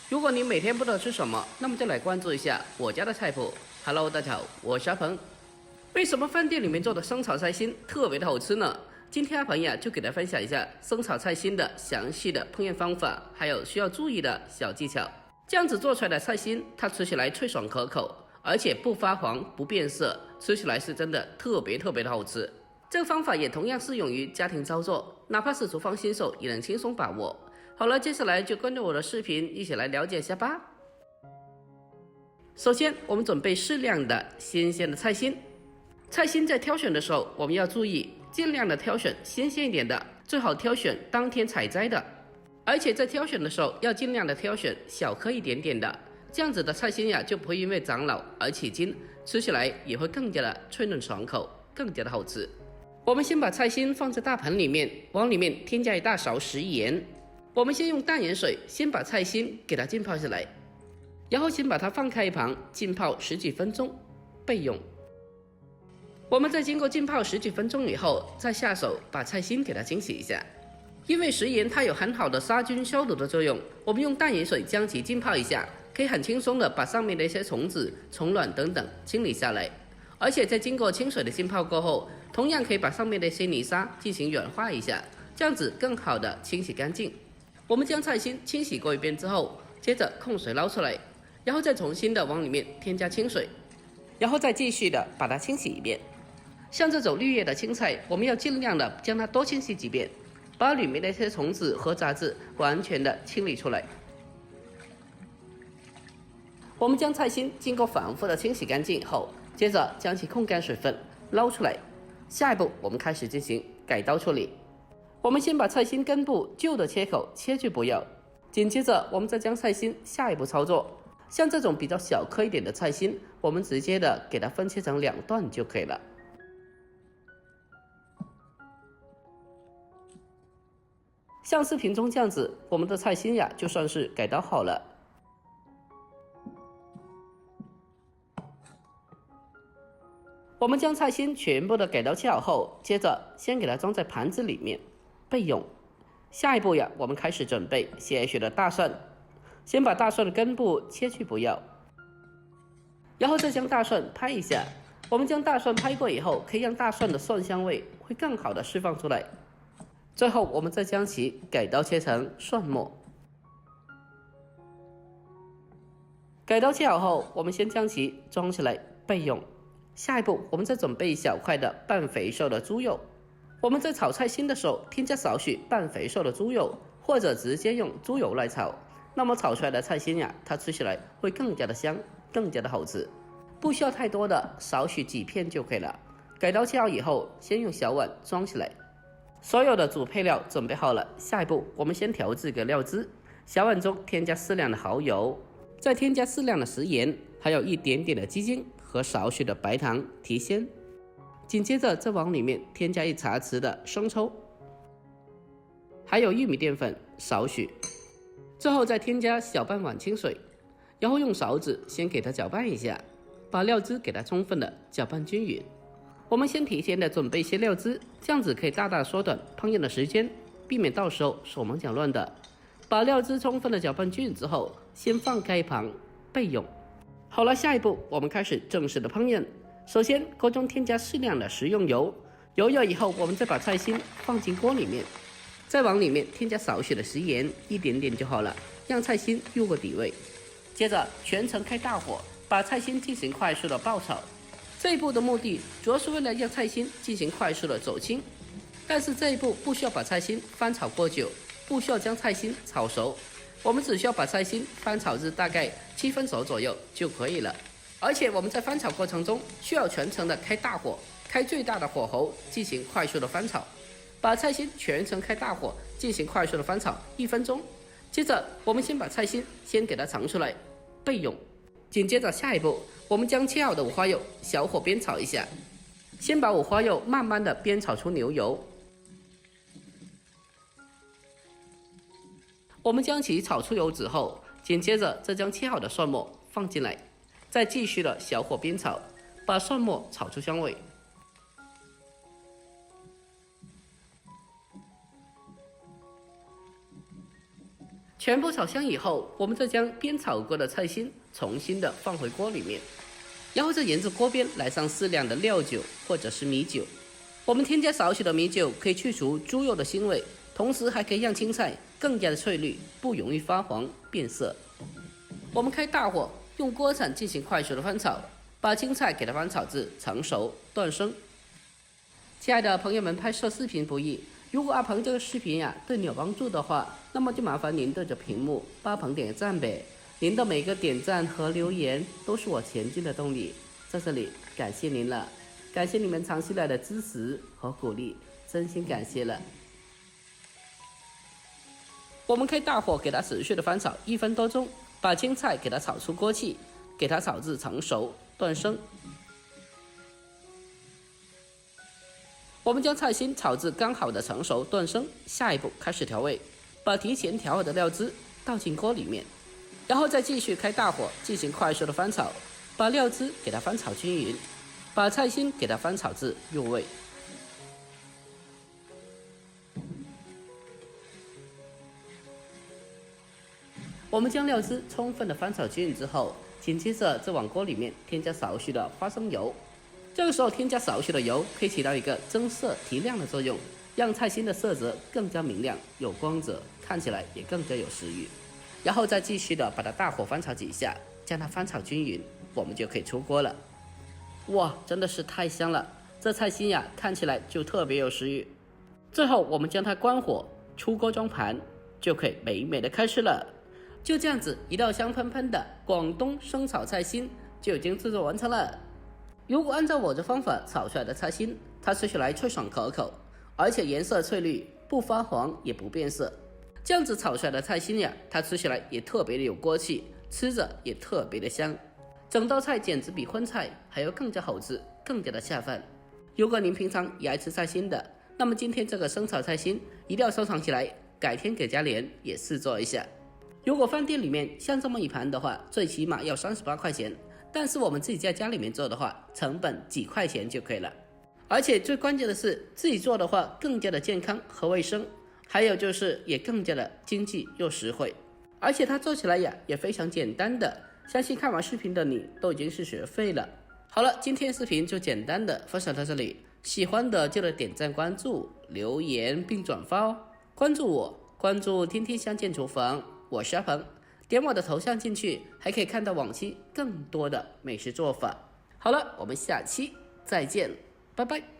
如果你每天不知道吃什么，那么就来关注一下我家的菜谱。Hello， 大家好，我是阿鹏。为什么饭店里面做的生炒菜心特别的好吃呢？今天阿鹏呀就给大家分享一下生炒菜心的详细的烹饪方法，还有需要注意的小技巧。这样子做出来的菜心，它吃起来脆爽可口，而且不发黄不变色，吃起来是真的特别的好吃。这个方法也同样适用于家庭操作，哪怕是厨房新手也能轻松把握。好了，接下来就跟着我的视频一起来了解一下吧。首先，我们准备适量的新鲜的菜心。菜心在挑选的时候，我们要注意，尽量的挑选新鲜一点的，最好挑选当天采摘的。而且在挑选的时候，要尽量的挑选小颗一点点的，这样子的菜心呀就不会因为长老而起筋，吃起来也会更加的脆嫩爽口，更加的好吃。我们先把菜心放在大盆里面，往里面添加1大勺食盐。我们先用淡盐水先把菜心给它浸泡下来，然后先把它放开一旁浸泡10几分钟备用。我们在经过浸泡10几分钟以后，再下手把菜心给它清洗一下。因为食盐它有很好的杀菌消毒的作用，我们用淡盐水将其浸泡一下，可以很轻松的把上面的一些虫子、虫卵等等清理下来。而且在经过清水的浸泡过后，同样可以把上面的一些泥沙进行软化一下，这样子更好的清洗干净。我们将菜心清洗过一遍之后，接着控水捞出来，然后再重新的往里面添加清水，然后再继续的把它清洗一遍。像这种绿叶的青菜，我们要尽量的将它多清洗几遍，把里面的一些虫子和杂质完全的清理出来。我们将菜心经过反复的清洗干净以后，接着将其控干水分捞出来。下一步我们开始进行改刀处理。我们先把菜心根部旧的切口切去不要，紧接着我们再将菜心下一步操作。像这种比较小颗一点的菜心，我们直接的给它分切成2段就可以了。像视频中这样子，我们的菜心呀就算是改刀好了。我们将菜心全部的改刀切好后，接着先给它装在盘子里面备用。下一步呀，我们开始准备些许的大蒜，先把大蒜的根部切去不要，然后再将大蒜拍一下。我们将大蒜拍过以后，可以让大蒜的蒜香味会更好的释放出来。最后我们再将其改刀切成蒜末。改刀切好后，我们先将其装起来备用。下一步我们再准备1小块的半肥瘦的猪肉。我们在炒菜心的时候添加少许半肥瘦的猪肉，或者直接用猪油来炒，那么炒出来的菜心呀，它吃起来会更加的香，更加的好吃。不需要太多的，少许几片就可以了。改刀切好以后，先用小碗装起来。所有的主配料准备好了，下一步我们先调制个料汁。小碗中添加适量的蚝油，再添加适量的食盐，还有一点点的鸡精和少许的白糖提鲜。紧接着再往里面添加1茶匙的生抽，还有玉米淀粉少许，最后再添加小半碗清水，然后用勺子先给它搅拌一下，把料汁给它充分的搅拌均匀。我们先提前的准备一些料汁，这样子可以大大缩短烹饪的时间，避免到时候手忙脚乱的。把料汁充分的搅拌均匀之后，先放开一旁备用。好了，下一步我们开始正式的烹饪。首先锅中添加适量的食用油，油热以后，我们再把菜心放进锅里面，再往里面添加少许的食盐，一点点就好了，让菜心入个底味。接着全程开大火，把菜心进行快速的爆炒。这一步的目的主要是为了让菜心进行快速的走青，但是这一步不需要把菜心翻炒过久，不需要将菜心炒熟，我们只需要把菜心翻炒至大概7分熟左右就可以了。而且我们在翻炒过程中需要全程的开大火，开最大的火候进行快速的翻炒，把菜心全程开大火进行快速的翻炒1分钟。接着我们先把菜心先给它盛出来备用。紧接着下一步，我们将切好的五花肉小火煸炒一下，先把五花肉慢慢的煸炒出牛油。我们将其炒出油脂后，紧接着再将切好的蒜末放进来，再继续的小火煸炒，把蒜末炒出香味。全部炒香以后，我们再将煸炒过的菜心重新的放回锅里面，然后再沿着锅边来上适量的料酒或者是米酒。我们添加少许的米酒，可以去除猪肉的腥味，同时还可以让青菜更加的翠绿，不容易发黄变色。我们开大火，用锅铲进行快速的翻炒，把青菜给它翻炒至成熟断生。亲爱的朋友们，拍摄视频不易，如果阿鹏这个视频对你有帮助的话，那么就麻烦您对着屏幕帮阿鹏点个赞呗。您的每个点赞和留言都是我前进的动力，在这里感谢您了，感谢你们长期来的支持和鼓励，真心感谢了。我们开大火给它持续的翻炒1分多钟，把青菜给它炒出锅气，给它炒至成熟断生。我们将菜心炒至刚好的成熟断生，下一步开始调味，把提前调好的料汁倒进锅里面，然后再继续开大火进行快速的翻炒，把料汁给它翻炒均匀，把菜心给它翻炒至入味。我们将料汁充分的翻炒均匀之后，紧接着再往锅里面添加少许的花生油。这个时候添加少许的油，可以起到一个增色提亮的作用，让菜心的色泽更加明亮有光泽，看起来也更加有食欲。然后再继续的把它大火翻炒几下，将它翻炒均匀，我们就可以出锅了。哇，真的是太香了，这菜心看起来就特别有食欲。最后我们将它关火，出锅装盘，就可以美美的开吃了。就这样子，一道香喷喷的广东生炒菜心就已经制作完成了。如果按照我的方法炒出来的菜心，它吃起来脆爽可口，而且颜色翠绿，不发黄也不变色。这样子炒出来的菜心它吃起来也特别的有锅气，吃着也特别的香。整道菜简直比荤菜还要更加好吃，更加的下饭。如果您平常也爱吃菜心的，那么今天这个生炒菜心一定要收藏起来，改天给家里人也试做一下。如果饭店里面像这么一盘的话，最起码要38块钱，但是我们自己在家里面做的话，成本几块钱就可以了。而且最关键的是，自己做的话更加的健康和卫生，还有就是也更加的经济又实惠，而且它做起来也非常简单的，相信看完视频的你都已经是学会了。好了，今天视频就简单的分享到这里，喜欢的记得点赞、关注、留言并转发哦。关注我，关注天天相见厨房，我是阿鹏，点我的头像进去，还可以看到往期更多的美食做法。好了，我们下期再见，拜拜。